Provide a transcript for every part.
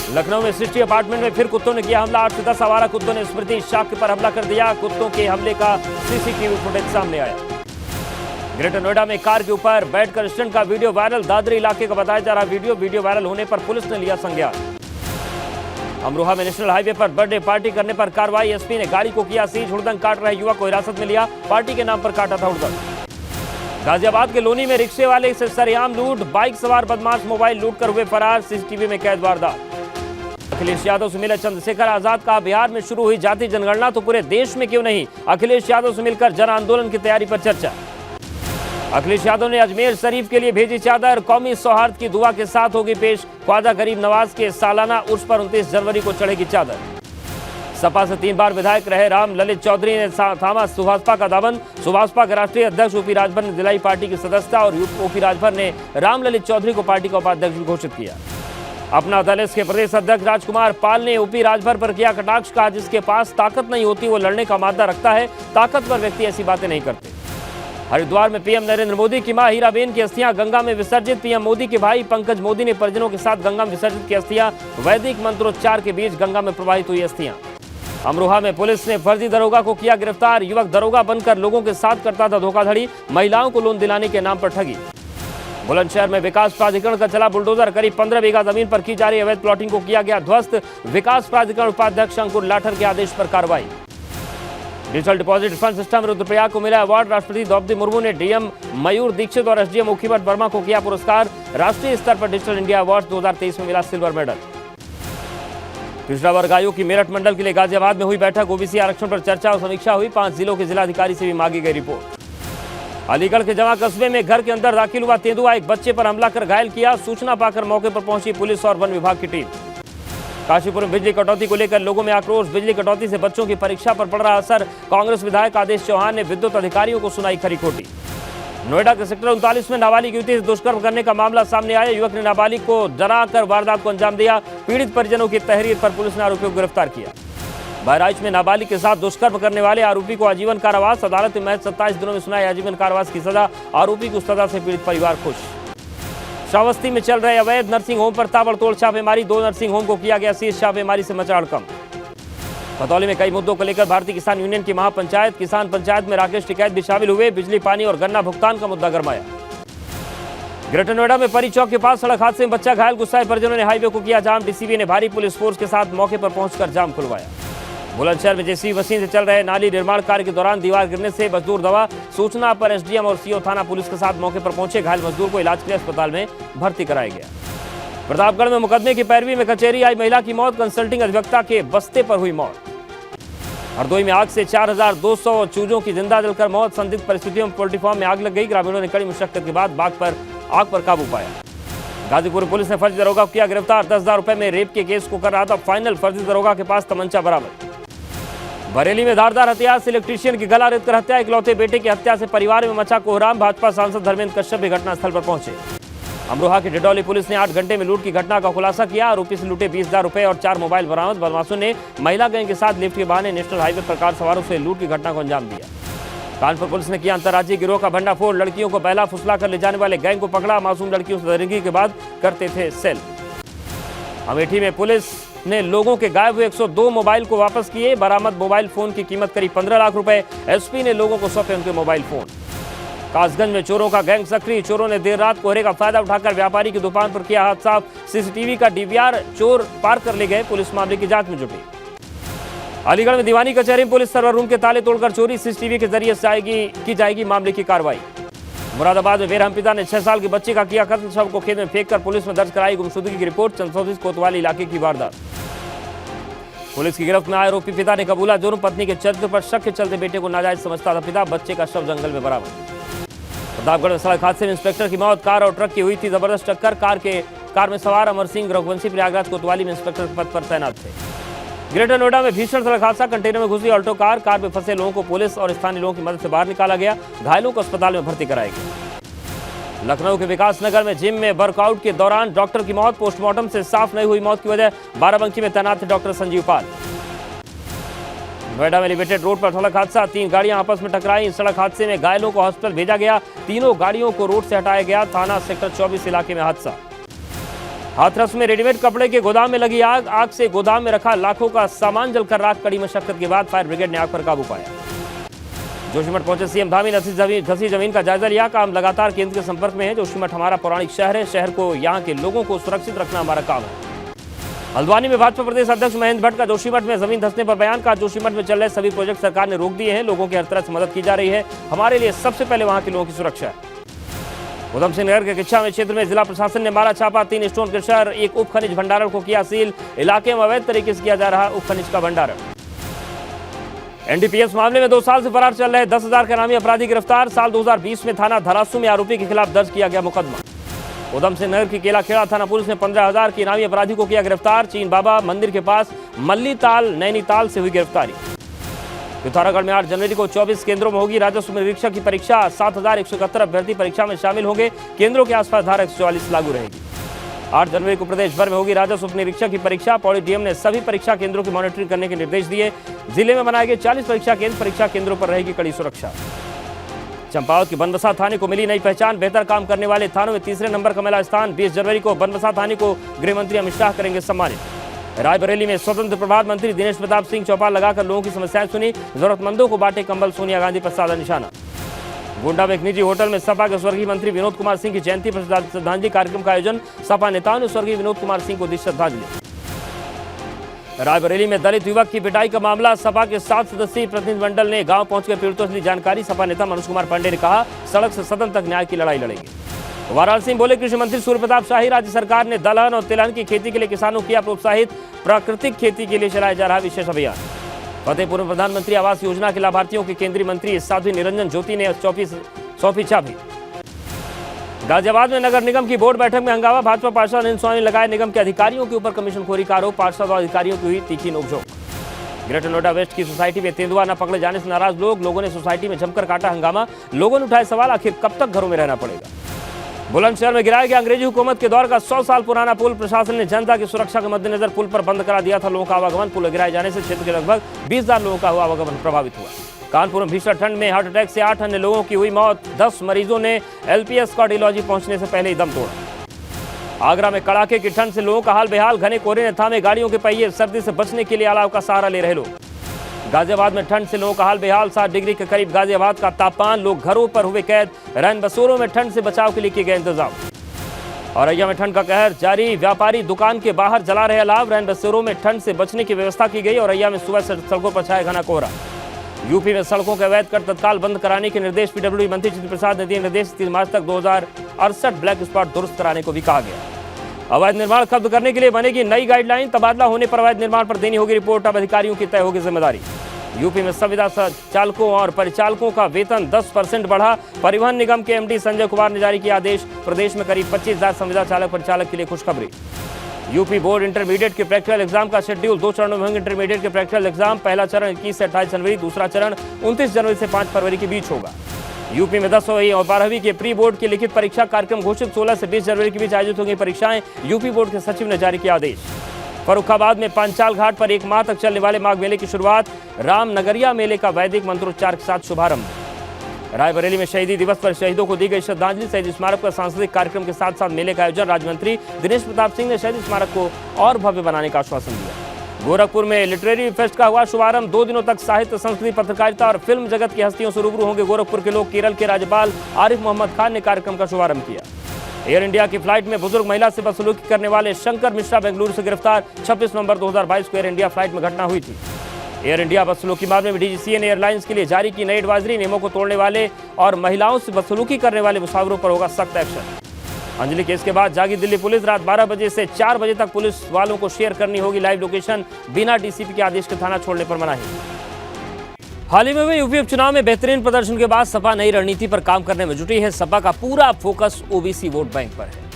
लखनऊ में city apartment में फिर कुत्तों ने किया हमला। 8 से 10 आवारा कुत्तों ने स्मृति शाक्य पर हमला कर दिया। कुत्तों के हमले का सीसीटीवी फुटेज सामने आया। ग्रेटर नोएडा में कार के ऊपर बैठकर स्टंट का वीडियो वायरल। दादरी इलाके का बताया जा रहा वीडियो वायरल होने पर पुलिस ने लिया संज्ञान। अमरोहा में नेशनल हाईवे पर बर्थडे पार्टी करने पर कार्रवाई। एसपी ने गाड़ी को किया सीज। हुड़दंग काट रहे युवक को हिरासत में लिया। पार्टी के नाम पर काटा था हुड़दंग। गाजियाबाद के लोनी में रिक्शे वाले से सरेआम लूट। बाइक सवार बदमाश मोबाइल लूट कर हुए फरार। सीसीटीवी में कैद वारदात। अखिलेश यादव से मिले चंद्रशेखर आजाद का बिहार में शुरू हुई जाति जनगणना तो पूरे देश में क्यों नहीं। अखिलेश यादव से मिलकर जन आंदोलन की तैयारी पर चर्चा। अखिलेश यादव ने अजमेर शरीफ के लिए भेजी चादर। कौमी सौहार्द की दुआ के साथ होगी पेश। ख्वाजा गरीब नवाज के सालाना उर्स पर 29 जनवरी को चढ़ेगी चादर। सपा से 3 बार विधायक रहे राम ललित चौधरी ने थामा सुभाषपा का दामन। सुभाषपा के राष्ट्रीय अध्यक्ष ओपी राजभर ने दिलाई पार्टी की सदस्यता और ओपी राजभर ने राम ललित चौधरी को पार्टी का उपाध्यक्ष घोषित किया। अपना दल के प्रदेश अध्यक्ष राजकुमार पाल ने ओपी राजभर पर किया कटाक्ष। कहा जिसके पास ताकत नहीं होती वो लड़ने का मादा रखता है। ताकतवर व्यक्ति ऐसी बातें नहीं करते। हरिद्वार में पीएम नरेंद्र मोदी की मां हीराबेन की अस्थियां गंगा में विसर्जित। पीएम मोदी के भाई पंकज मोदी ने परिजनों के साथ गंगा में विसर्जित की अस्थियां। वैदिक मंत्रोच्चार के बीच गंगा में प्रवाहित हुई अस्थियां। अमरोहा में पुलिस ने फर्जी दरोगा को किया गिरफ्तार। युवक दरोगा बनकर लोगों के साथ करता था धोखाधड़ी। महिलाओं को लोन दिलाने के नाम पर ठगी। बुलंदशहर में विकास प्राधिकरण का चला बुलडोजर। करीब 15 बीघा जमीन पर की जा रही अवैध प्लॉटिंग को किया गया ध्वस्त। विकास प्राधिकरण उपाध्यक्ष अंकुर लाठर के आदेश पर कार्रवाई। Digital deposit fund system Rudraprayag को मिला अवार्ड। राष्ट्रपति द्रौपदी मुर्मू ने डीएम मयूर दीक्षित और एसडीएम मुखीवट वर्मा को किया पुरस्कार। राष्ट्रीय स्तर पर डिजिटल इंडिया अवार्ड 2023 में मिला सिल्वर मेडल। पिछड़ा वर्ग आयोग की मेरठ मंडल के लिए गाजियाबाद में हुई बैठक। ओबीसी आरक्षण पर चर्चा और समीक्षा हुई। 5 जिलों के जिलाधिकारी से भी मांगी गई रिपोर्ट। अलीगढ़ के जमा कस्बे में घर के अंदर दाखिल हुआ तेंदुआ। एक बच्चे पर हमला कर घायल किया। सूचना पाकर मौके पर पहुंची पुलिस और वन विभाग की टीम। काशीपुर में बिजली कटौती को लेकर लोगों में आक्रोश। बिजली कटौती से बच्चों की परीक्षा पर पड़ रहा असर। कांग्रेस विधायक आदेश चौहान ने विद्युत अधिकारियों को सुनाई खरी खोटी। नोएडा के सेक्टर 39 में नाबालिग युवती से दुष्कर्म करने का मामला सामने आया। युवक ने नाबालिग को डराकर वारदात को अंजाम दिया। पीड़ित परिजनों की तहरीर पर पुलिस ने आरोपियों को गिरफ्तार किया। बहराइच में नाबालिग के साथ दुष्कर्म करने वाले आरोपी को आजीवन कारावास। अदालत में महज 27 दिनों में सुनाई आजीवन कारावास की सजा। आरोपी की उस सजा से पीड़ित परिवार खुश। श्रावस्ती में चल रहे अवैध नर्सिंग होम पर ताबड़तोड़ छापेमारी। 2 नर्सिंग होम को किया गया सीज। छापेमारी से मचा हड़कंप। खतौली में कई मुद्दों को लेकर भारतीय किसान यूनियन की महापंचायत। किसान पंचायत में राकेश टिकैत भी शामिल हुए। बिजली पानी और गन्ना भुगतान का मुद्दा गरमाया। ग्रेटर नोएडा में परी चौक के पास सड़क हादसे में बच्चा घायल। गुस्साए परिजनों ने हाईवे को किया जाम। डीसीपी ने भारी पुलिस फोर्स के साथ मौके पर पहुंचकर जाम खुलवाया। बुलंदशहर में जेसीबी मशीन से चल रहे नाली निर्माण कार्य के दौरान दीवार गिरने से मजदूर दबा। सूचना पर एसडीएम और सीओ थाना पुलिस के साथ मौके पर पहुंचे। घायल मजदूर को इलाज के लिए अस्पताल में भर्ती कराया गया। प्रतापगढ़ में मुकदमे की पैरवी में कचहरी आई महिला की मौत। कंसल्टिंग अधिवक्ता के बस्ते पर हुई मौत। हरदोई में आग से 4200 चूजों की जिंदा जलकर मौत। संदिग्ध परिस्थितियों में पोल्ट्री फार्म में आग लग गई। ग्रामीणों ने कड़ी मुशक्कत के बाद आग पर काबू पाया। गाजीपुर पुलिस ने फर्जी दरोगा को किया गिरफ्तार। 10,000 रुपए में रेप के केस को कर रहा था फाइनल। फर्जी दरोगा के पास तमंचा बरामद। बरेली में धारदार हथियार से इलेक्ट्रीशियन की गला रेत कर हत्या। इकलौते बेटे की हत्या से परिवार में मचा कोहराम। भाजपा सांसद धर्मेंद्र कश्यप भी घटनास्थल पर पहुंचे। अमरोहा की डिडौली पुलिस ने 8 घंटे में लूट की घटना का खुलासा किया। आरोपी से लूटे 20,000 रुपए और 4 मोबाइल बरामद। बदमाशों ने महिला गैंग के साथ लिफ्ट के बहाने नेशनल हाईवे पर कार सवारों से लूट की घटना को अंजाम दिया। कानपुर पुलिस ने किया अंतर्राज्यीय गिरोह का भंडाफोड़। लड़कियों को बहला फुसला कर ले जाने वाले गैंग को पकड़ा। मासूम लड़कियों से दरिंदगी के बाद करते थे सेल। अमेठी में पुलिस ने लोगों के गायब हुए 102 मोबाइल को वापस किए। बरामद मोबाइल फोन की कीमत करीब 15 लाख रुपए। एसपी ने लोगों को सौंपे उनके मोबाइल फोन। कासगंज में चोरों का गैंग सक्रिय। चोरों ने देर रात कोहरे का फायदा उठाकर व्यापारी की दुकान पर किया हाथ साफ। सीसीटीवी का डीवीआर चोर पार कर ले गए। पुलिस मामले की जांच में जुटी। अलीगढ़ में दीवानी कचहरी में पुलिस सर्वर रूम के ताले तोड़कर चोरी। सीसीटीवी के जरिए की जाएगी मामले की कार्रवाई। मुरादाबाद में बेरहम पिता ने 6 साल के बच्चे का किया कत्ल। शव को खेत में फेंककर पुलिस में दर्ज कराई गुमशुदगी की रिपोर्ट। चंदसौली कोतवाली इलाके की वारदात। पुलिस की गिरफ्त में आए आरोपी पिता ने कबूला जुर्म। पत्नी के चरित्र पर शक के चलते बेटे को नाजायज समझता था पिता। बच्चे का शव जंगल में बरामद। प्रतापगढ़ में सड़क हादसे में इंस्पेक्टर की मौत। कार और ट्रक की हुई थी जबरदस्त टक्कर। कार में सवार अमर सिंह रघुवंशी प्रयागराज कोतवाली में इंस्पेक्टर के पद पर तैनात थे। ग्रेटर नोएडा में भीषण सड़क हादसा। कंटेनर में घुसी ऑल्टो कार। कार में फंसे लोगों को पुलिस और स्थानीय लोगों की मदद से बाहर निकाला गया। घायलों को अस्पताल में भर्ती कराया गया। लखनऊ के विकास नगर में जिम में वर्कआउट के दौरान डॉक्टर की मौत। पोस्टमार्टम से साफ नहीं हुई मौत की वजह। बाराबंकी में तैनात थे डॉक्टर संजीव पाल। नोएडा में एलिवेटेड रोड पर सड़क हादसा। 3 गाड़ियां आपस में टकराई। सड़क हादसे में घायलों को हॉस्पिटल भेजा गया। तीनों गाड़ियों को रोड से हटाया गया। थाना सेक्टर 24 इलाके में हादसा। हाथरस में रेडीमेड कपड़े के गोदाम में लगी आग से गोदाम में रखा लाखों का सामान जलकर राख। कड़ी मशक्कत के बाद फायर ब्रिगेड ने आग पर काबू पाया। जोशीमठ पहुंचे सीएम धामी ने धसी जमीन का जायजा लिया। काम लगातार केंद्र के संपर्क में है। जोशीमठ हमारा पौराणिक शहर है। शहर को यहाँ के लोगों को सुरक्षित रखना हमारा काम है। हल्द्वानी में भाजपा प्रदेश अध्यक्ष महेंद्र भट्ट का जोशीमठ में जमीन धंसने पर बयान। का जोशीमठ में चल रहे सभी प्रोजेक्ट सरकार ने रोक दिए हैं। लोगों की हर तरह से मदद की जा रही है। हमारे लिए सबसे पहले वहां के लोगों की सुरक्षा है। उधम सिंह नगर के किच्छा में क्षेत्र में जिला प्रशासन ने मारा छापा। 3 स्टोन क्रशर, एक उप खनिज भंडारण को किया सील। इलाके में अवैध तरीके से किया जा रहा उप खनिज का भंडारण। एनडीपीएस मामले में 2 साल से फरार चल रहे 10,000 के नामी अपराधी गिरफ्तार। साल 2020 में थाना धरासू में आरोपी के खिलाफ दर्ज किया गया मुकदमा। उधम सिंह नगर की केलाखेड़ा थाना पुलिस ने 15,000 के नामी अपराधी को किया गिरफ्तार। चीन बाबा मंदिर के पास मल्ली ताल नैनीताल से हुई गिरफ्तारी। पिथौरागढ़ में 8 जनवरी को 24 केंद्रों में होगी राजस्व निरीक्षक की परीक्षा। 7,171 अभ्यर्थी परीक्षा में शामिल होंगे। केंद्रों के आसपास धारा 144 लागू रहेगी। 8 जनवरी को प्रदेश भर में होगी राजस्व निरीक्षक की परीक्षा। पौड़ी डीएम ने सभी परीक्षा केंद्रों की मॉनिटरिंग करने के निर्देश दिए। जिले में बनाए गए 40 परीक्षा केंद्र, परीक्षा केंद्रों पर रहेगी कड़ी सुरक्षा। चंपावत की बनबसा थाने को मिली नई पहचान। बेहतर काम करने वाले थानों में तीसरे नंबर का मिला स्थान। 20 जनवरी को बनबसा थाने को गृह मंत्री अमित शाह करेंगे सम्मानित। रायबरेली में स्वतंत्र प्रभार मंत्री दिनेश प्रताप सिंह चौपाल लगाकर लोगों की समस्याएं सुनी। जरूरतमंदों को बांटे कंबल। सोनिया गांधी पर साधा निशाना। गोंडा में एक निजी होटल में सपा के स्वर्गीय मंत्री विनोद कुमार सिंह की जयंती पर श्रद्धांजलि कार्यक्रम का आयोजन। सपा नेताओं ने स्वर्गीय विनोद कुमार सिंह को दी श्रद्धांजलि। रायबरेली में दलित युवक की पिटाई का मामला। सपा के 7 सदस्यीय प्रतिनिधिमंडल ने गांव पहुंचकर पीड़ितों से ली जानकारी। सपा नेता मनोज कुमार पांडे ने कहा, सड़क से सदन तक न्याय की लड़ाई लड़ेंगे। वाराणसी में बोले कृषि मंत्री सूर्य प्रताप शाही, राज्य सरकार ने दलहन और तिलहन की खेती के लिए किसानों को किया प्रोत्साहित। प्राकृतिक खेती के लिए चलाया जा रहा विशेष अभियान। फतेहपुर में प्रधानमंत्री आवास योजना के लाभार्थियों की केंद्रीय मंत्री साध्वी निरंजन ज्योति ने सौंपी चाबी। गाजियाबाद में नगर निगम की बोर्ड बैठक में हंगामा। भाजपा पार्षद अनिल सोनी लगाए निगम के अधिकारियों के ऊपर कमीशनखोरी का आरोप। पार्षद और अधिकारियों की हुई तीखी नोकझोंक। ग्रेटर नोएडा वेस्ट की सोसाइटी में तेंदुआ न पकड़े जाने से नाराज लोगों ने सोसाइटी में जमकर काटा हंगामा। लोगों ने उठाए सवाल, आखिर कब तक घरों में रहना पड़ेगा। बुलंदशहर में गिराया गया अंग्रेजी हुकूमत के दौर का 100 साल पुराना पुल। प्रशासन ने जनता की सुरक्षा के मद्देनजर पुल पर बंद करा दिया था लोगों का आवागमन। पुल गिराए जाने से क्षेत्र के लगभग 20,000 लोगों का आवागमन प्रभावित हुआ। कानपुर में भीषण ठंड में हार्ट अटैक से 8 अन्य लोगों की हुई मौत। 10 मरीजों ने एलपीएस कार्डियोलॉजी पहुंचने से पहले ही दम तोड़ा। आगरा में कड़ाके की ठंड से लोगों का हाल बेहाल। घने कोहरे ने थामे गाड़ियों के पहिए। सर्दी से बचने के लिए अलाव का सहारा ले रहे लोग। गाजियाबाद में ठंड से लोगों का हाल बेहाल। 7 डिग्री के करीब गाजियाबाद का तापमान। लोग घरों पर हुए कैद। रैन बसेरों में ठंड से बचाव के लिए किए गए इंतजाम। औरैया में ठंड का कहर जारी। व्यापारी दुकान के बाहर जला रहे अलाव। रैन बसेरों में ठंड से बचने की व्यवस्था की गई। औरैया में सुबह से सड़कों पर छाया घना कोहरा। यूपी में सड़कों के अवैध कर तत्काल बंद कराने के निर्देश। पीडब्ल्यूडी मंत्री चित्र प्रसाद ने दिए निर्देश। 3 मार्च तक 2068 ब्लैक स्पॉट दुरुस्त कराने को भी कहा गया। अवैध निर्माण खत्म करने के लिए बनेगी नई गाइडलाइन। तबादला होने पर अवैध निर्माण पर देनी होगी रिपोर्ट। अब अधिकारियों की तय होगी जिम्मेदारी। यूपी में संविदा चालकों और परिचालकों का वेतन 10% बढ़ा। परिवहन निगम के एमडी संजय कुमार ने जारी किया आदेश। प्रदेश में करीब 25,000 संविदा चालक परिचालक के लिए खुशखबरी। यूपी बोर्ड इंटरमीडिएट के प्रैक्टिकल एग्जाम का शेड्यूल 2 चरणों में होंगे। इंटरमीडिएट के प्रैक्टिकल एग्जाम पहला चरण 21 से 28 जनवरी, दूसरा चरण 29 जनवरी से 5 फरवरी के बीच होगा। यूपी में 10वीं और 12वीं के प्री बोर्ड की लिखित परीक्षा कार्यक्रम घोषित। 16 से 20 जनवरी के बीच आयोजित होंगी परीक्षाएं। यूपी बोर्ड के सचिव ने जारी किया आदेश। फर्रुखाबाद में पांचाल घाट पर 1 माह तक चलने वाले माघ मेले की शुरुआत। रामनगरिया मेले का वैदिक मंत्रोच्चार के साथ शुभारंभ। रायबरेली में शहीदी दिवस पर शहीदों को दी गई श्रद्धांजलि। शहीद स्मारक पर सांस्कृतिक कार्यक्रम के साथ साथ मेले का आयोजन। राज्य मंत्री दिनेश प्रताप सिंह ने शहीद स्मारक को और भव्य बनाने का आश्वासन दिया। गोरखपुर में लिटरेरी फेस्ट का हुआ शुभारंभ। 2 दिनों तक साहित्य, संस्कृति, पत्रकारिता और फिल्म जगत की हस्तियों से रूबरू होंगे गोरखपुर के लोग। केरल के राज्यपाल आरिफ मोहम्मद खान ने कार्यक्रम का शुभारंभ किया। एयर इंडिया की फ्लाइट में बुजुर्ग महिला से बदसलूकी करने वाले शंकर मिश्रा बेंगलुरु से गिरफ्तार। 26 नवंबर 2022 को एयर इंडिया फ्लाइट में घटना हुई थी। एयर इंडिया बदसलूकी मामले में डीजीसीए ने एयरलाइंस के लिए जारी की नई एडवाइजरी। नियमों को तोड़ने वाले और महिलाओं से बदसलूकी करने वाले मुसाफिरों पर होगा सख्त एक्शन। अंजलि केस के बाद जागी दिल्ली पुलिस। रात 12 बजे से 4 बजे तक पुलिस वालों को शेयर करनी होगी लाइव लोकेशन। बिना डीसीपी के आदेश के थाना छोड़ने पर मनाही। हाल ही में हुए यूपी उपचुनाव में बेहतरीन प्रदर्शन के बाद सपा नई रणनीति पर काम करने में जुटी है। सपा का पूरा फोकस ओबीसी वोट बैंक पर है,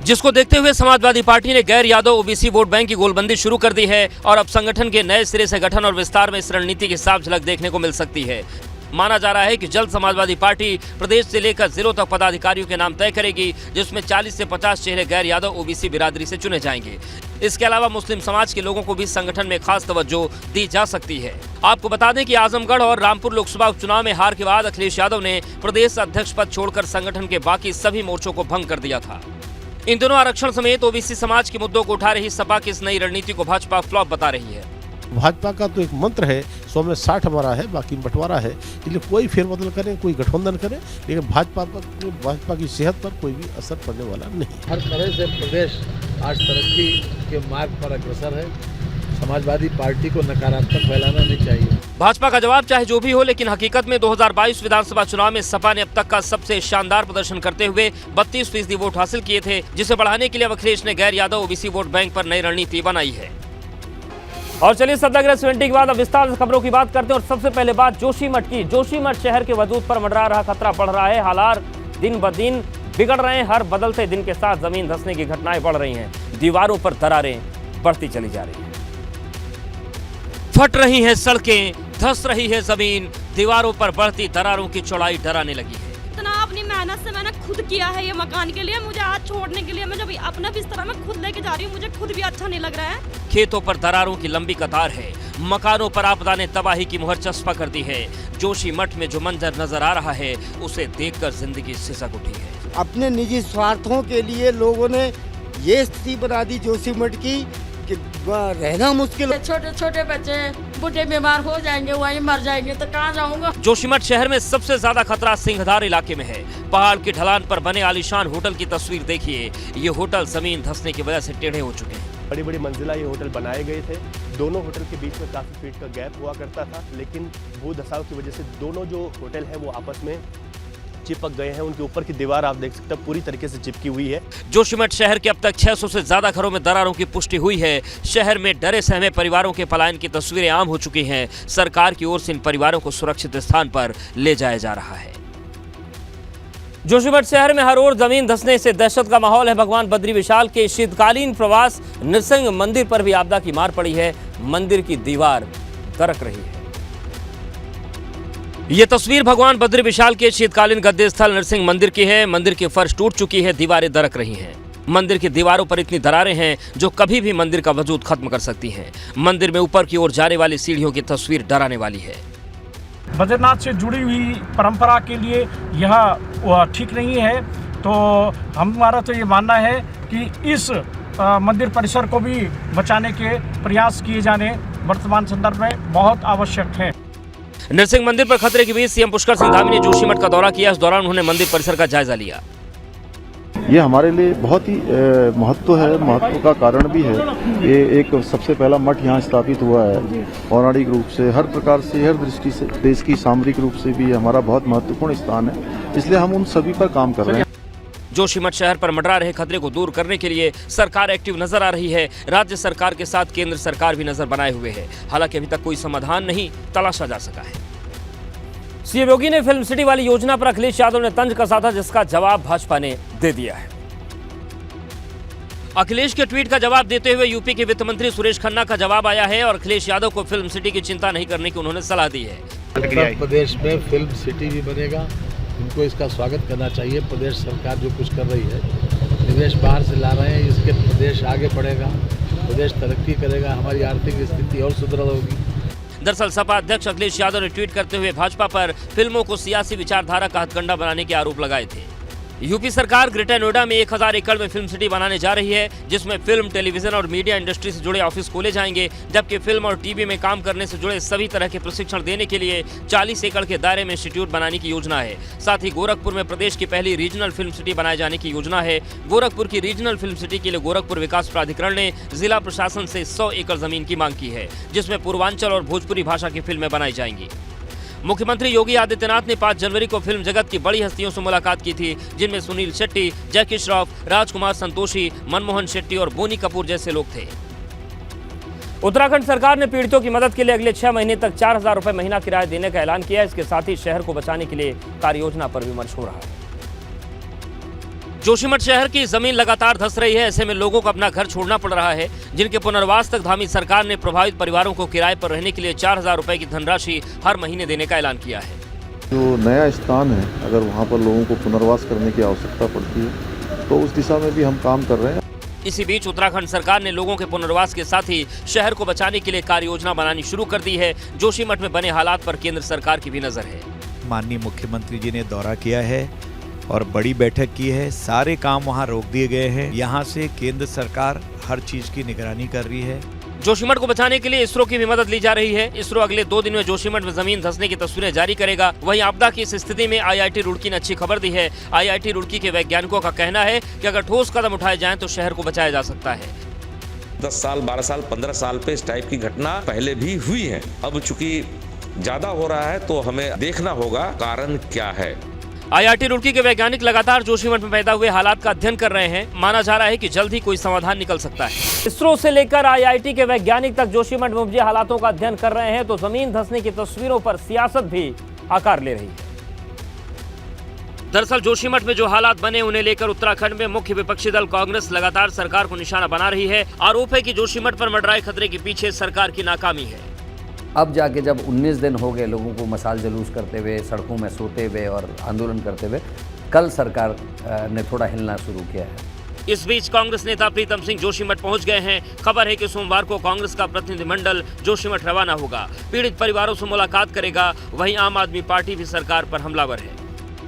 जिसको देखते हुए समाजवादी पार्टी ने गैर यादव ओबीसी वोट बैंक की गोलबंदी शुरू कर दी है। और अब संगठन के नए सिरे से गठन और विस्तार में इस रणनीति की साफ झलक देखने को मिल सकती है। माना जा रहा है कि जल्द समाजवादी पार्टी प्रदेश से लेकर जिलों तक पदाधिकारियों के नाम तय करेगी, जिसमें 40 से 50 चेहरे गैर यादव ओबीसी बिरादरी से चुने जाएंगे। इसके अलावा मुस्लिम समाज के लोगों को भी संगठन में खास तवज्जो दी जा सकती है। आपको बता दें कि आजमगढ़ और रामपुर लोकसभा उपचुनाव में हार के बाद अखिलेश यादव ने प्रदेश अध्यक्ष पद छोड़कर संगठन के बाकी सभी मोर्चों को भंग कर दिया था। इन दोनों आरक्षण समेत ओबीसी समाज के मुद्दों को उठा रही सपा की इस नई रणनीति को भाजपा फ्लॉप बता रही है। भाजपा का तो एक मंत्र है 100 में 60 हमारा है, बाकी बंटवारा है, इसलिए कोई फेरबदल करे, कोई गठबंधन करे, लेकिन भाजपा की सेहत पर कोई भी असर पड़ने वाला नहीं। हर तरह से प्रदेश आज तरक्की के मार्ग पर अग्रसर है। समाजवादी पार्टी को नकारात्मक फैलाना नहीं चाहिए। भाजपा का जवाब चाहे जो भी हो, लेकिन हकीकत में 2022 विधानसभा चुनाव में सपा ने अब तक का सबसे शानदार प्रदर्शन करते हुए 32% वोट हासिल किए थे, जिसे बढ़ाने के लिए अखिलेश ने गैर यादव ओबीसी वोट बैंक पर नई रणनीति बनाई है। और चलिए सत्याग्रह 70 के बाद अब विस्तार से खबरों की बात करते हैं। और सबसे पहले बात जोशीमठ की। जोशीमठ शहर के वजूद पर मंडरा रहा खतरा बढ़ रहा है। हालात दिन ब दिन बिगड़ रहे हैं। हर बदलते दिन के साथ जमीन धंसने की घटनाएं बढ़ रही हैं। दीवारों पर दरारें बढ़ती चली जा रही हैं। फट रही हैं सड़कें, धंस रही है जमीन, दीवारों पर बढ़ती दरारों की चौड़ाई डराने लगी है। इतना अपनी मेहनत से मैंने खुद किया है ये मकान के लिए, मुझे आज छोड़ने के लिए मैं जब अपना बिस्तर में खुद लेके जा रही हूँ, मुझे खुद भी अच्छा नहीं लग रहा है। खेतों पर दरारों की लंबी कतार है। मकानों पर आपदा ने तबाही की मुहर चस्पा कर दी है। जोशीमठ में जो मंजर नजर आ रहा है, उसे देखकर जिंदगी सिसक उठी है। अपने निजी स्वार्थों के लिए लोगों ने ये स्थिति बना दी जोशीमठ की कि रहना मुश्किल। छोटे छोटे बच्चे बूढ़े बीमार हो जाएंगे, वहीं मर जाएंगे, तो कहाँ जाऊंगा। जोशीमठ शहर में सबसे ज्यादा खतरा सिंहधार इलाके में है। पहाड़ की ढलान पर बने आलीशान होटल की तस्वीर देखिए। ये होटल जमीन धंसने की वजह से टेढ़े हो चुके हैं। बड़ी बड़ी मंजिला ये होटल बनाए गए थे। दोनों होटल के बीच में काफी फीट का गैप हुआ करता था, लेकिन भू धसाव की वजह से दोनों जो होटल है वो आपस में चिपक गए हैं। उनके ऊपर की दीवार आप देख सकते हैं पूरी तरीके से चिपकी हुई है। जोशीमठ शहर के अब तक 600 से ज्यादा घरों में दरारों की पुष्टि हुई है। शहर में डरे सहमे परिवारों के पलायन की तस्वीरें आम हो चुकी हैं। सरकार की ओर से इन परिवारों को सुरक्षित स्थान पर ले जाया जा रहा है। जोशीमठ शहर में हर ओर जमीन धंसने से दहशत का माहौल है। भगवान बद्री विशाल के शीतकालीन प्रवास नृसिंह मंदिर पर भी आपदा की मार पड़ी है। मंदिर की दीवार दरक रही है। ये तस्वीर भगवान बद्री विशाल के शीतकालीन गद्दे स्थल नृसिंह मंदिर की है। मंदिर की फर्श टूट चुकी है, दीवारें दरक रही हैं। मंदिर की दीवारों पर इतनी दरारें हैं जो कभी भी मंदिर का वजूद खत्म कर सकती हैं। मंदिर में ऊपर की ओर जाने वाली सीढ़ियों की तस्वीर डराने वाली है। बद्रीनाथ से जुड़ी हुई परंपरा के लिए यह ठीक नहीं है, तो हमारा तो ये मानना है कि इस मंदिर परिसर को भी बचाने के प्रयास किए जाने वर्तमान संदर्भ में बहुत आवश्यक है। नृसिंह मंदिर पर खतरे के बीच सीएम पुष्कर सिंह धामी ने जोशीमठ का दौरा किया। इस दौरान उन्होंने मंदिर परिसर का जायजा लिया। ये हमारे लिए बहुत ही महत्व है, महत्व का कारण भी है। ये एक सबसे पहला मठ यहाँ स्थापित हुआ है। पौराणिक रूप से, हर प्रकार से, हर दृष्टि से, देश की सामरिक रूप से भी हमारा बहुत महत्वपूर्ण स्थान है, इसलिए हम उन सभी पर काम कर रहे हैं। जोशीमठ शहर पर मंडरा रहे खतरे को दूर करने के लिए सरकार एक्टिव नजर आ रही है। राज्य सरकार के साथ केंद्र सरकार भी नजर बनाए हुए है। हालांकि अभी तक कोई समाधान नहीं तलाशा जा सका है। सीएम योगी ने फिल्म सिटी वाली योजना पर अखिलेश यादव ने तंज कसा था, जिसका जवाब भाजपा ने दे दिया है। अखिलेश के ट्वीट का जवाब देते हुए यूपी के वित्त मंत्री सुरेश खन्ना का जवाब आया है और अखिलेश यादव को फिल्म सिटी की चिंता नहीं करने की उन्होंने सलाह दी है। उत्तर प्रदेश में फिल्म सिटी भी बनेगा, उनको इसका स्वागत करना चाहिए। प्रदेश सरकार जो कुछ कर रही है, निवेश बाहर से ला रहे हैं, इसके प्रदेश आगे बढ़ेगा, प्रदेश तरक्की करेगा, हमारी आर्थिक स्थिति और सुदृढ़ होगी। दरअसल सपा अध्यक्ष अखिलेश यादव ने ट्वीट करते हुए भाजपा पर फिल्मों को सियासी विचारधारा का हथकंडा बनाने के आरोप लगाए थे। यूपी सरकार ग्रेटर नोएडा में 1000 एकड़ में फिल्म सिटी बनाने जा रही है, जिसमें फिल्म, टेलीविजन और मीडिया इंडस्ट्री से जुड़े ऑफिस खोले जाएंगे, जबकि फिल्म और टीवी में काम करने से जुड़े सभी तरह के प्रशिक्षण देने के लिए 40 एकड़ के दायरे में इंस्टीट्यूट बनाने की योजना है। साथ ही गोरखपुर में प्रदेश की पहली रीजनल फिल्म सिटी बनाए जाने की योजना है। गोरखपुर की रीजनल फिल्म सिटी के लिए गोरखपुर विकास प्राधिकरण ने जिला प्रशासन से 100 एकड़ जमीन की मांग की है, जिसमें पूर्वांचल और भोजपुरी भाषा की फिल्में बनाई जाएंगी। मुख्यमंत्री योगी आदित्यनाथ ने 5 जनवरी को फिल्म जगत की बड़ी हस्तियों से मुलाकात की थी, जिनमें सुनील शेट्टी, जैकी श्रॉफ, राजकुमार संतोषी, मनमोहन शेट्टी और बोनी कपूर जैसे लोग थे। उत्तराखंड सरकार ने पीड़ितों की मदद के लिए अगले 6 महीने तक 4000 रुपए महीना किराया देने का ऐलान किया है। इसके साथ ही शहर को बचाने के लिए कार्य योजना पर विमर्श हो रहा है। जोशीमठ शहर की जमीन लगातार धंस रही है। ऐसे में लोगों को अपना घर छोड़ना पड़ रहा है, जिनके पुनर्वास तक धामी सरकार ने प्रभावित परिवारों को किराए पर रहने के लिए 4000 रुपए की धनराशि हर महीने देने का ऐलान किया है। जो नया स्थान है, अगर वहाँ पर लोगों को पुनर्वास करने की आवश्यकता पड़ती है तो उस दिशा में भी हम काम कर रहे हैं। इसी बीच उत्तराखंड सरकार ने लोगों के पुनर्वास के साथ ही शहर को बचाने के लिए कार्य योजना बनानी शुरू कर दी है। जोशीमठ में बने हालात पर केंद्र सरकार की भी नजर है। माननीय मुख्यमंत्री जी ने दौरा किया है और बड़ी बैठक की है। सारे काम वहाँ रोक दिए गए हैं। यहाँ से केंद्र सरकार हर चीज की निगरानी कर रही है। जोशीमठ को बचाने के लिए इसरो की भी मदद ली जा रही है। इसरो अगले 2 दिन में जोशीमठ में जमीन धंसने की तस्वीरें जारी करेगा। वहीं आपदा की इस स्थिति में आईआईटी रुड़की ने अच्छी खबर दी है। आईआईटी रुड़की के वैज्ञानिकों का कहना है कि अगर ठोस कदम उठाए जाएं तो शहर को बचाया जा सकता है। 10 साल, 12 साल, 15 साल पे इस टाइप की घटना पहले भी हुई है। अब चूंकि ज्यादा हो रहा है तो हमें देखना होगा कारण क्या है। आईआईटी रुड़की के वैज्ञानिक लगातार जोशीमठ में पैदा हुए हालात का अध्ययन कर रहे हैं। माना जा रहा है कि जल्द ही कोई समाधान निकल सकता है। इसरो से लेकर आईआईटी के वैज्ञानिक तक जोशीमठ में उपजे हालातों का अध्ययन कर रहे हैं तो जमीन धंसने की तस्वीरों पर सियासत भी आकार ले रही है। दरअसल जोशीमठ में जो हालात बने उन्हें लेकर उत्तराखंड में मुख्य विपक्षी दल कांग्रेस लगातार सरकार को निशाना बना रही है। आरोप है कि जोशीमठ पर मंडराए खतरे के पीछे सरकार की नाकामी है। अब जाके जब 19 दिन हो गए लोगों को मशाल जुलूस करते हुए, सड़कों में सोते हुए और आंदोलन करते हुए, कल सरकार ने थोड़ा हिलना शुरू किया है। इस बीच कांग्रेस नेता प्रीतम सिंह जोशीमठ पहुंच गए हैं। खबर है कि सोमवार को कांग्रेस का प्रतिनिधिमंडल जोशीमठ रवाना होगा, पीड़ित परिवारों से मुलाकात करेगा। वहीं आम आदमी पार्टी भी सरकार पर हमलावर है।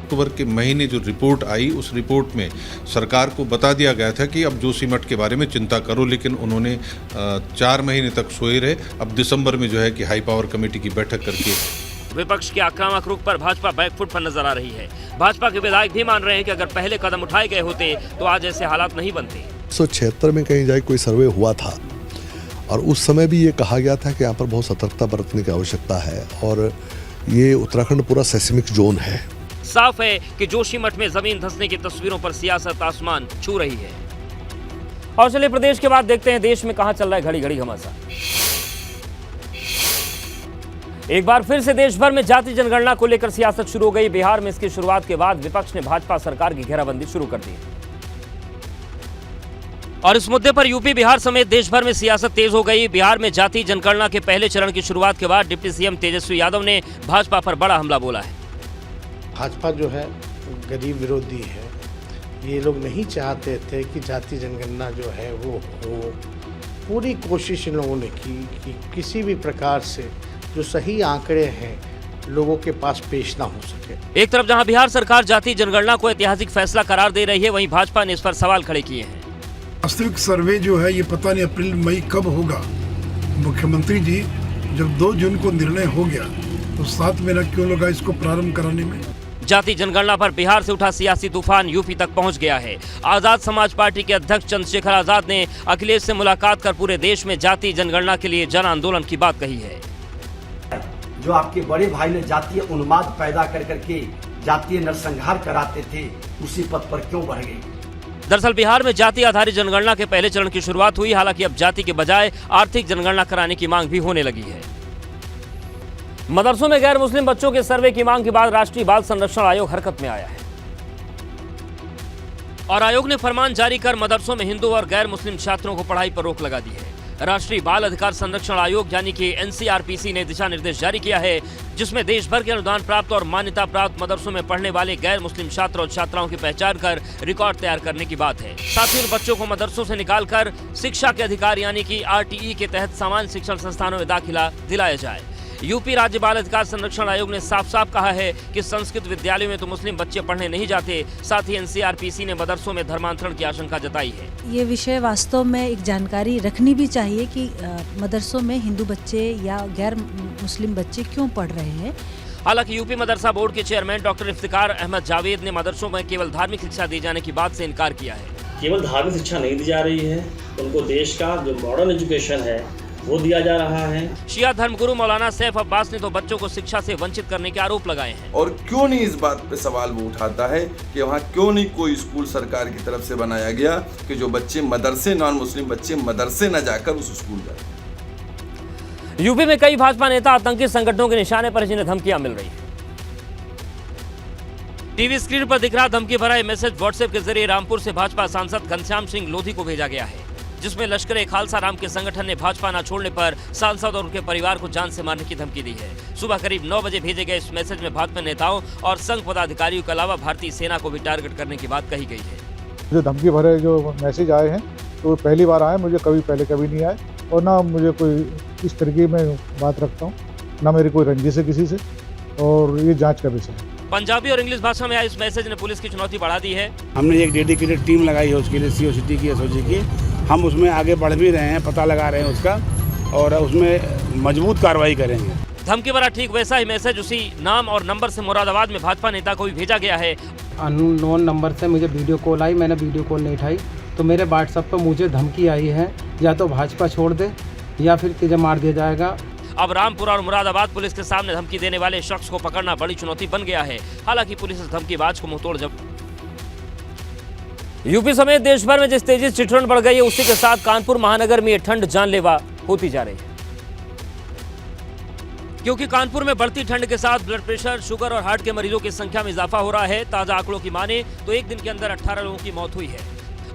अक्टूबर के महीने जो रिपोर्ट आई उस रिपोर्ट में सरकार को बता दिया गया था कि अब जोशीमठ के बारे में चिंता करो, लेकिन उन्होंने 4 महीने तक सोए रहे। अब दिसंबर में जो है कि हाई पावर कमेटी की बैठक करके विपक्ष के आक्रामक रुख पर भाजपा बैकफुट पर नजर आ रही है। भाजपा के विधायक भी मान रहे हैं कि अगर पहले कदम उठाए गए होते तो आज ऐसे हालात नहीं बनते। 1976 में कहीं जाए कोई सर्वे हुआ था और उस समय भी ये कहा गया था कि यहाँ पर बहुत सतर्कता बरतने की आवश्यकता है और ये उत्तराखंड पूरा सेस्मिक जोन है। साफ है कि जोशीमठ में जमीन धंसने की तस्वीरों पर सियासत आसमान छू रही है। और चलिए प्रदेश के बाद देखते हैं देश में कहां चल रहा है घड़ी घड़ी घमासान। एक बार फिर से देश भर में जाति जनगणना को लेकर सियासत शुरू हो गई। बिहार में इसकी शुरुआत के बाद विपक्ष ने भाजपा सरकार की घेराबंदी शुरू कर दी और इस मुद्दे पर यूपी, बिहार समेत देश भर में सियासत तेज हो गई। बिहार में जाति जनगणना के पहले चरण की शुरुआत के बाद डिप्टी सीएम तेजस्वी यादव ने भाजपा पर बड़ा हमला बोला है। भाजपा जो है गरीब विरोधी है। ये लोग नहीं चाहते थे कि जाति जनगणना जो है वो हो। पूरी कोशिश इन लोगों ने की कि किसी भी प्रकार से जो सही आंकड़े हैं लोगों के पास पेश ना हो सके। एक तरफ जहां बिहार सरकार जाति जनगणना को ऐतिहासिक फैसला करार दे रही है, वहीं भाजपा ने इस पर सवाल खड़े किए हैं। वास्तविक सर्वे जो है ये पता नहीं अप्रैल मई कब होगा। मुख्यमंत्री जी जब 2 जून को निर्णय हो गया तो 7 महीना क्यों लगा इसको प्रारंभ कराने में। जाति जनगणना पर बिहार से उठा सियासी तूफान यूपी तक पहुंच गया है। आजाद समाज पार्टी के अध्यक्ष चंद्रशेखर आजाद ने अखिलेश से मुलाकात कर पूरे देश में जाति जनगणना के लिए जन आंदोलन की बात कही है। जो आपके बड़े भाई ने जातीय उन्माद पैदा कर करके जातीय नरसंहार कराते थे, उसी पथ पर क्यों बढ़ गई। दरअसल बिहार में जाति आधारित जनगणना के पहले चरण की शुरुआत हुई। हालांकि अब जाति के बजाय आर्थिक जनगणना कराने की मांग भी होने लगी है। मदरसों में गैर मुस्लिम बच्चों के सर्वे की मांग के बाद राष्ट्रीय बाल संरक्षण आयोग हरकत में आया है और आयोग ने फरमान जारी कर मदरसों में हिंदू और गैर मुस्लिम छात्रों को पढ़ाई पर रोक लगा दी है। राष्ट्रीय बाल अधिकार संरक्षण आयोग यानी कि एनसीआरपीसी ने दिशा निर्देश जारी किया है, जिसमें देश भर के अनुदान प्राप्त और मान्यता प्राप्त मदरसों में पढ़ने वाले गैर मुस्लिम छात्र और छात्राओं की पहचान कर रिकॉर्ड तैयार करने की बात है। साथ ही बच्चों को मदरसों से निकालकर शिक्षा के अधिकार यानी कि आरटीई के तहत सामान्य शिक्षण संस्थानों में दाखिला दिलाया जाए। यूपी राज्य बाल अधिकार संरक्षण आयोग ने साफ साफ कहा है कि संस्कृत विद्यालयों में तो मुस्लिम बच्चे पढ़ने नहीं जाते। साथ ही एनसीआरपीसी ने मदरसों में धर्मांतरण की आशंका जताई है। ये विषय वास्तव में एक जानकारी रखनी भी चाहिए कि मदरसों में हिंदू बच्चे या गैर मुस्लिम बच्चे क्यों पढ़ रहे हैं। हालांकि यूपी मदरसा बोर्ड के चेयरमैन डॉक्टर इफ्तिकार अहमद जावेद ने मदरसों में केवल धार्मिक शिक्षा दी जाने की बात से इनकार किया है। केवल धार्मिक शिक्षा नहीं दी जा रही है, उनको देश का जो मॉडर्न एजुकेशन है वो दिया जा रहा है। शिया धर्मगुरु मौलाना सैफ अब्बास ने तो बच्चों को शिक्षा से वंचित करने के आरोप लगाए हैं। और क्यों नहीं इस बात पे सवाल वो उठाता है कि वहाँ क्यों नहीं कोई स्कूल सरकार की तरफ से बनाया गया कि जो बच्चे मदरसे, नॉन मुस्लिम बच्चे मदरसे न जाकर उस स्कूल जाए। यूपी में कई भाजपा नेता आतंकी संगठनों के निशाने पर जिन्हें धमकियां मिल रही है। टीवी स्क्रीन पर दिख रहा धमकी भरा मैसेज व्हाट्सएप के जरिए रामपुर से भाजपा सांसद घनश्याम सिंह लोधी को भेजा गया है, जिसमें लश्कर खालसा राम के संगठन ने भाजपा न छोड़ने पर सांसद और उनके परिवार को जान से मारने की धमकी दी है। सुबह करीब 9 बजे भेजे गए इस मैसेज में भाजपा नेताओं और संघ पदाधिकारियों के अलावा भारतीय सेना को भी टारगेट करने की बात कही गई है। जो धमकी भरे जो मैसेज आए हैं तो पहली बार आए, मुझे कभी नहीं आए और ना मुझे कोई इस तरीके में बात रखता हूँ, ना मेरी कोई रंजिश है किसी से और ये जाँच का विषय है। पंजाबी और इंग्लिश भाषा में आए इस मैसेज ने पुलिस की चुनौती बढ़ा दी है। हमने एक डेडिकेटेड टीम लगाई है उसके लिए, सीओ सिटी की, एसओजी की। हम उसमें आगे बढ़ भी रहे हैं, पता लगा रहे हैं उसका, और उसमें मजबूत कार्रवाई करेंगे। धमकी भरा ठीक वैसा ही मैसेज उसी नाम और नंबर से मुरादाबाद में भाजपा नेता को भी भेजा गया है। अननोन नंबर से मुझे वीडियो कॉल आई, मैंने वीडियो कॉल नहीं उठाई, तो मेरे व्हाट्सएप पर मुझे धमकी आई है, या तो भाजपा छोड़ दे या फिर तुझे मार दिया जाएगा। अब रामपुरा और मुरादाबाद पुलिस के सामने धमकी देने वाले शख्स को पकड़ना बड़ी चुनौती बन गया है। हालांकि पुलिस इस धमकीबाज को मुंहतोड़ जवाब। यूपी समेत देश भर में जिस तेजी से ठंड बढ़ गई है, उसी के साथ कानपुर महानगर में ये ठंड जानलेवा होती जा रही है। क्योंकि कानपुर में बढ़ती ठंड के साथ ब्लड प्रेशर, शुगर और हार्ट के मरीजों की संख्या में इजाफा हो रहा है। ताजा आंकड़ों की माने तो एक दिन के अंदर 18 लोगों की मौत हुई है।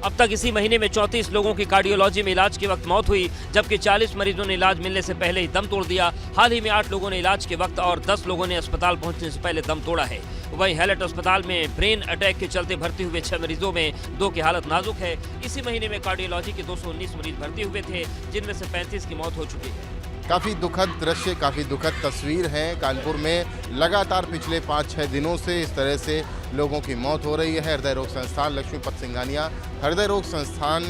अब तक इसी महीने में 34 लोगों की कार्डियोलॉजी में इलाज के वक्त मौत हुई, जबकि 40 मरीजों ने इलाज मिलने से पहले ही दम तोड़ दिया। हाल ही में 8 लोगों ने इलाज के वक्त और 10 लोगों ने अस्पताल पहुंचने से पहले दम तोड़ा है। वहीं हैलट अस्पताल में ब्रेन अटैक के चलते भर्ती हुए 6 मरीजों में 2 की हालत नाजुक है। इसी महीने में कार्डियोलॉजी के 219 मरीज भर्ती हुए थे, जिनमें से 35 की मौत हो चुकी है। काफ़ी दुखद दृश्य, काफ़ी दुखद तस्वीर है। कानपुर में लगातार पिछले 5-6 दिनों से इस तरह से लोगों की मौत हो रही है। हृदय रोग संस्थान लक्ष्मीपत सिंघानिया हृदय रोग संस्थान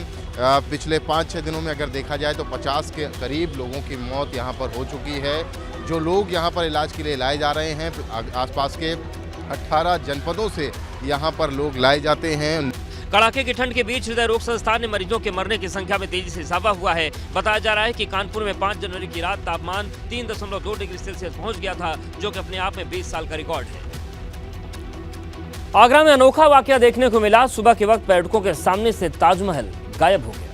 पिछले 5-6 दिनों में अगर देखा जाए तो 50 के करीब लोगों की मौत यहाँ पर हो चुकी है। जो लोग यहाँ पर इलाज के लिए लाए जा रहे हैं, आसपास के 18 जनपदों से यहाँ पर लोग लाए जाते हैं। कड़ाके की ठंड के बीच हृदय रोग संस्थान में मरीजों के मरने की संख्या में तेजी से इजाफा हुआ है। बताया जा रहा है कि कानपुर में 5 जनवरी की रात तापमान 3.2 डिग्री सेल्सियस पहुंच गया था, जो कि अपने आप में 20 साल का रिकॉर्ड है। आगरा में अनोखा वाकया देखने को मिला। सुबह के वक्त पर्यटकों के सामने से ताजमहल गायब हो गया।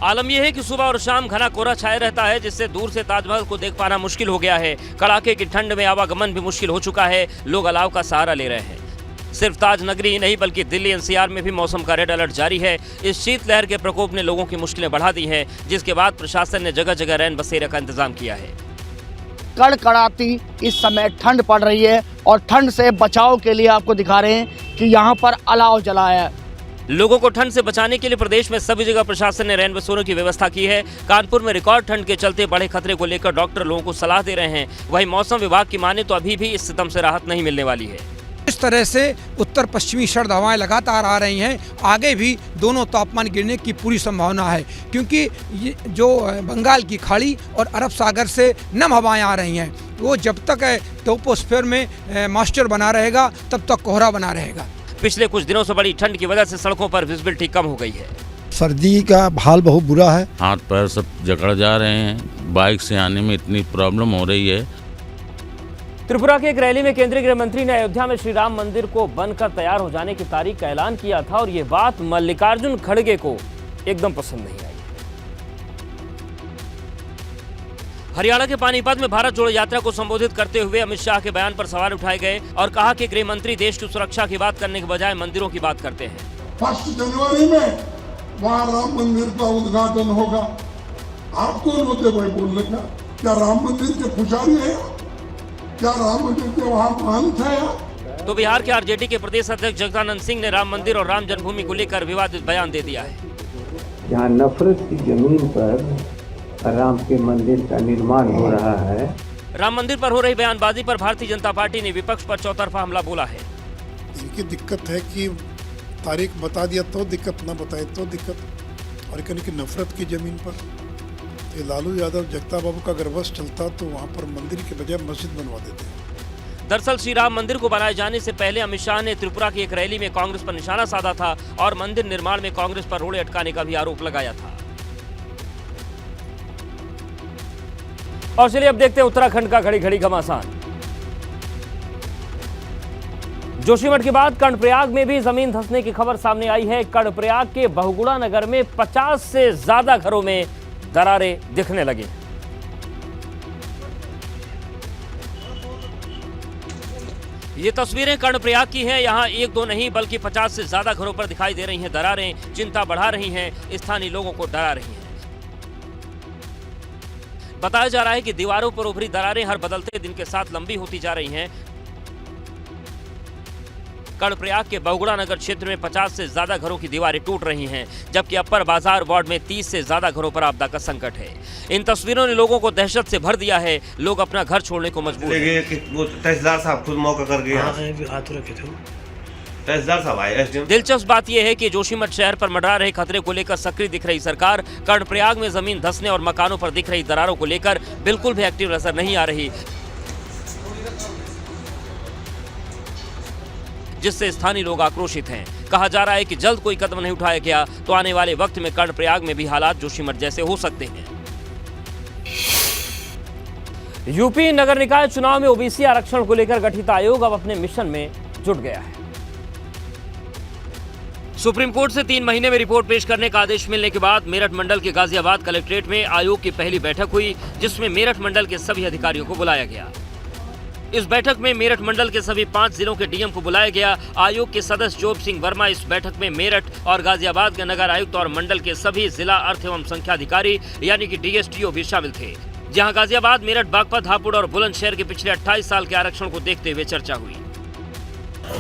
आलम यह है कि सुबह और शाम घना कोहरा छाया रहता है, जिससे दूर से ताजमहल को देख पाना मुश्किल हो गया है। कड़ाके की ठंड में आवागमन भी मुश्किल हो चुका है। लोग अलाव का सहारा ले रहे हैं। सिर्फ ताज नगरी ही नहीं बल्कि दिल्ली एनसीआर में भी मौसम का रेड अलर्ट जारी है। इस शीतलहर के प्रकोप ने लोगों की मुश्किलें बढ़ा दी हैं, जिसके बाद प्रशासन ने जगह जगह रैन बसेरे का इंतजाम किया है। कड़कड़ाती इस समय ठंड पड़ रही है और ठंड से बचाव के लिए आपको दिखा रहे हैं कि यहाँ पर अलाव जलाया है। लोगों को ठंड से बचाने के लिए प्रदेश में सभी जगह प्रशासन ने रैन बसेरों की व्यवस्था की है। कानपुर में रिकॉर्ड ठंड के चलते बड़े खतरे को लेकर डॉक्टर लोगों को सलाह दे रहे हैं। वहीं मौसम विभाग की माने तो अभी भी इस सितम से राहत नहीं मिलने वाली है। इस तरह से उत्तर पश्चिमी सर्द हवाएं लगातार आ रही हैं। आगे भी दोनों तापमान गिरने की पूरी संभावना है, क्योंकि ये जो बंगाल की खाड़ी और अरब सागर से नम हवाएं आ रही हैं, वो जब तक ट्रोपोस्फीयर में मॉइस्चर बना रहेगा तब तक कोहरा बना रहेगा। पिछले कुछ दिनों से बड़ी ठंड की वजह से सड़कों पर विजिबिलिटी कम हो गई है। सर्दी का हाल बहुत बुरा है। हाथ पैर सब जकड़ जा रहे हैं। बाइक से आने में इतनी प्रॉब्लम हो रही है। त्रिपुरा की एक रैली में केंद्रीय गृह मंत्री ने अयोध्या में श्री राम मंदिर को बनकर तैयार हो जाने की तारीख का ऐलान किया था, और ये बात मल्लिकार्जुन खड़गे को एकदम पसंद नहीं आई। हरियाणा के पानीपत में भारत जोड़ो यात्रा को संबोधित करते हुए अमित शाह के बयान पर सवाल उठाए गए और कहा कि गृह मंत्री देश की सुरक्षा की बात करने के बजाय मंदिरों की बात करते हैं। 1 जनवरी में वहाँ राम मंदिर का उद्घाटन होगा। आप कौन होते भाई बोलने का? क्या राम मंदिर के पुजारी है? क्या राम मंदिर के वहाँ महंत है? तो बिहार के आरजेडी के प्रदेश अध्यक्ष जगदानंद सिंह ने राम मंदिर और राम जन्मभूमि को लेकर विवादित बयान दे दिया है। यहाँ नफरत की जमीन पर राम के मंदिर का निर्माण हो रहा है। राम मंदिर पर हो रही बयानबाजी पर भारतीय जनता पार्टी ने विपक्ष पर चौतरफा हमला बोला है। इनकी दिक्कत है कि तारीख बता दिया तो दिक्कत, ना बताए तो दिक्कत, और इनकी नफरत की जमीन पर ये लालू यादव जगता बाबू का अगर बस चलता तो वहाँ पर मंदिर के बजाय मस्जिद बनवा देते हैं। दरअसल श्री राम मंदिर को बनाए जाने से पहले अमित शाह ने त्रिपुरा की एक रैली में कांग्रेस पर निशाना साधा था और मंदिर निर्माण में कांग्रेस पर रोड़े अटकाने का भी आरोप लगाया था। और चलिए अब देखते हैं उत्तराखंड का घड़ी घड़ी घमासान। जोशीमठ के बाद कर्णप्रयाग में भी जमीन धंसने की खबर सामने आई है। कर्णप्रयाग के बहुगुणा नगर में 50 से ज्यादा घरों में दरारें दिखने लगी। ये तस्वीरें कर्णप्रयाग की हैं। यहाँ 1-2 नहीं बल्कि 50 से ज्यादा घरों पर दिखाई दे रही हैं दरारें। चिंता बढ़ा रही हैं, स्थानीय लोगों को डरा रही हैं। बताया जा रहा है कि दीवारों पर उभरी दरारें हर बदलते दिन के साथ लंबी होती जा रही हैं। कर्णप्रयाग के बहुगुणा नगर क्षेत्र में 50 से ज्यादा घरों की दीवारें टूट रही हैं, जबकि अपर बाजार वार्ड में 30 से ज्यादा घरों पर आपदा का संकट है। इन तस्वीरों ने लोगों को दहशत से भर दिया है। लोग अपना घर छोड़ने को मजबूर हैं। तहसीलदार साहब खुद मौका कर गए। दिलचस्प बात यह है कि जोशीमठ शहर पर मंडरा रहे खतरे को लेकर सक्रिय दिख रही सरकार कर्णप्रयाग में जमीन धंसने और मकानों पर दिख रही दरारों को लेकर बिल्कुल भी एक्टिव नजर नहीं आ रही, जिससे स्थानीय लोग आक्रोशित हैं। कहा जा रहा है कि जल्द कोई कदम नहीं उठाया गया तो आने वाले वक्त में कर्णप्रयाग में भी हालात जोशीमठ जैसे हो सकते हैं। यूपी नगर निकाय चुनाव में ओबीसी आरक्षण को लेकर गठित आयोग अब अपने मिशन में जुट गया है। सुप्रीम कोर्ट से 3 महीने में रिपोर्ट पेश करने का आदेश मिलने के बाद मेरठ मंडल के गाजियाबाद कलेक्ट्रेट में आयोग की पहली बैठक हुई, जिसमें मेरठ मंडल के सभी अधिकारियों को बुलाया गया। इस बैठक में मेरठ मंडल के सभी 5 जिलों के डीएम को बुलाया गया। आयोग के सदस्य जोब सिंह वर्मा इस बैठक में मेरठ और गाजियाबाद के नगर आयुक्त और मंडल के सभी जिला अर्थ एवं संख्या अधिकारी यानी कि डीएसटीओ भी शामिल थे। जहां गाजियाबाद, मेरठ, बागपत, हापुड़ और बुलंदशहर के पिछले 28 साल के आरक्षण को देखते हुए चर्चा हुई।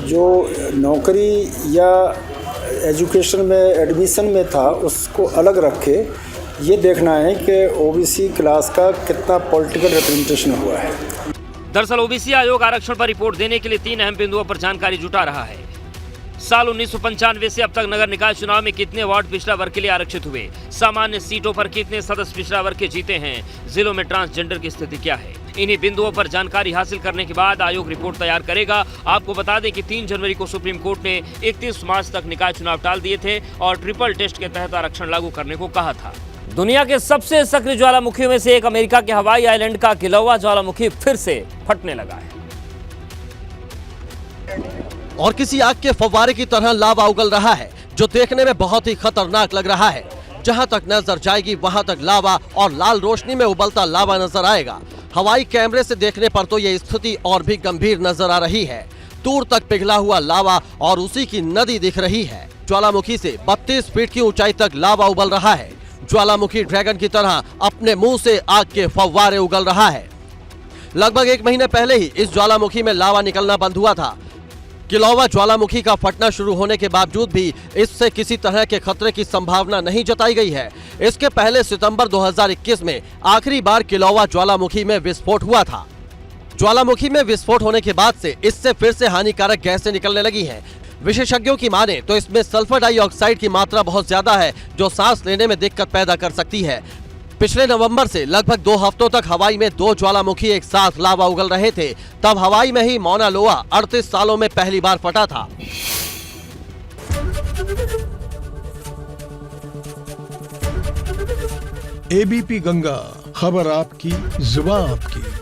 जो नौकरी या एजुकेशन में एडमिशन में था उसको अलग रखे, ये देखना है कि ओबीसी क्लास का कितना पॉलिटिकल रिप्रेजेंटेशन हुआ है। दरअसल ओबीसी आयोग आरक्षण पर रिपोर्ट देने के लिए 3 अहम बिंदुओं पर जानकारी जुटा रहा है। साल 1995 से अब तक नगर निकाय चुनाव में कितने वार्ड पिछड़ा वर्ग के लिए आरक्षित हुए, सामान्य सीटों पर कितने सदस्य पिछड़ा वर्ग के जीते हैं, जिलों में ट्रांसजेंडर की स्थिति क्या है। इन्हीं बिंदुओं पर जानकारी हासिल करने के बाद आयोग रिपोर्ट तैयार करेगा। आपको बता दें कि 3 जनवरी को सुप्रीम कोर्ट ने 31 मार्च तक निकाय चुनाव टाल दिए थे और ट्रिपल टेस्ट के तहत आरक्षण लागू करने को कहा था। दुनिया के सबसे सक्रिय ज्वालामुखियों में से एक अमेरिका के हवाई आइलैंड का किलौवा ज्वालामुखी फिर से फटने लगा है और किसी आग के फव्वारे की तरह लावा उगल रहा है, जो देखने में बहुत ही खतरनाक लग रहा है। जहां तक नजर जाएगी वहां तक लावा और लाल रोशनी में उबलता लावा नजर आएगा। हवाई कैमरे से देखने पर तो ये स्थिति और भी गंभीर नजर आ रही है। दूर तक पिघला हुआ लावा और उसी की नदी दिख रही है। ज्वालामुखी से 32 फीट की ऊंचाई तक लावा उबल रहा है। ज्वालामुखी ड्रैगन की तरह अपने मुंह से आग के फव्वारे उगल रहा है। लगभग 1 महीने पहले ही इस ज्वालामुखी में लावा निकलना बंद हुआ था। किलौवा ज्वालामुखी का फटना शुरू होने के बावजूद भी इससे किसी तरह के खतरे की संभावना नहीं जताई गई है। इसके पहले सितंबर 2021 में आखिरी बार किलौवा ज्वालामुखी में विस्फोट हुआ था। ज्वालामुखी में विस्फोट होने के बाद से इससे फिर से हानिकारक गैसें निकलने लगी हैं। विशेषज्ञों की माने तो इसमें सल्फर डाइऑक्साइड की मात्रा बहुत ज्यादा है, जो सांस लेने में दिक्कत पैदा कर सकती है। पिछले नवंबर से लगभग 2 हफ्तों तक हवाई में 2 ज्वालामुखी एक साथ लावा उगल रहे थे। तब हवाई में ही मौना लोआ 38 सालों में पहली बार फटा था। एबीपी गंगा, खबर आपकी, जुबान आपकी।